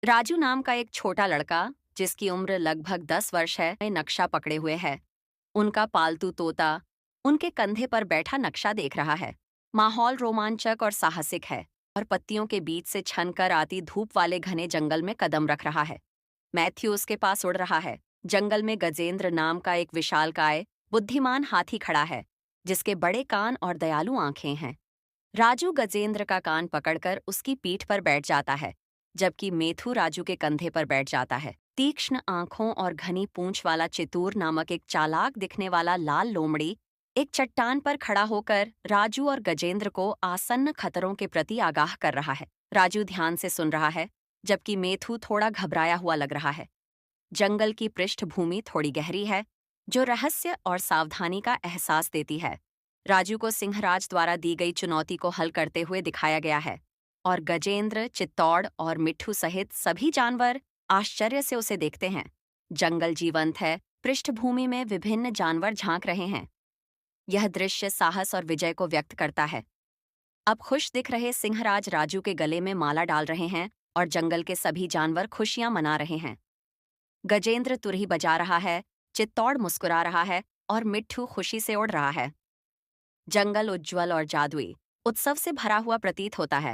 राजू नाम का एक छोटा लड़का, जिसकी उम्र लगभग 10 वर्ष है, नक्शा पकड़े हुए है। उनका पालतू तोता उनके कंधे पर बैठा नक्शा देख रहा है। माहौल रोमांचक और साहसिक है और पत्तियों के बीच से छनकर आती धूप वाले घने जंगल में कदम रख रहा है। मैथ्यू उसके पास उड़ रहा है। जंगल में गजेंद्र नाम का एक विशालकाय बुद्धिमान हाथी खड़ा है, जिसके बड़े कान और दयालु आंखें हैं। राजू गजेंद्र का कान पकड़कर उसकी पीठ पर बैठ जाता है, जबकि मेथू राजू के कंधे पर बैठ जाता है। तीक्ष्ण आंखों और घनी पूंछ वाला चितूर नामक एक चालाक दिखने वाला लाल लोमड़ी एक चट्टान पर खड़ा होकर राजू और गजेंद्र को आसन्न खतरों के प्रति आगाह कर रहा है। राजू ध्यान से सुन रहा है, जबकि मेथू थोड़ा घबराया हुआ लग रहा है। जंगल की पृष्ठभूमि थोड़ी गहरी है, जो रहस्य और सावधानी का एहसास देती है। राजू को सिंहराज द्वारा दी गई चुनौती को हल करते हुए दिखाया गया है, और गजेंद्र, चित्तौड़ और मिट्ठू सहित सभी जानवर आश्चर्य से उसे देखते हैं। जंगल जीवंत है, पृष्ठभूमि में विभिन्न जानवर झांक रहे हैं। यह दृश्य साहस और विजय को व्यक्त करता है। अब खुश दिख रहे सिंहराज राजू के गले में माला डाल रहे हैं और जंगल के सभी जानवर खुशियां मना रहे हैं। गजेंद्र तुरही बजा रहा है, चित्तौड़ मुस्कुरा रहा है और मिट्ठू खुशी से उड़ रहा है। जंगल उज्ज्वल और जादुई उत्सव से भरा हुआ प्रतीत होता है।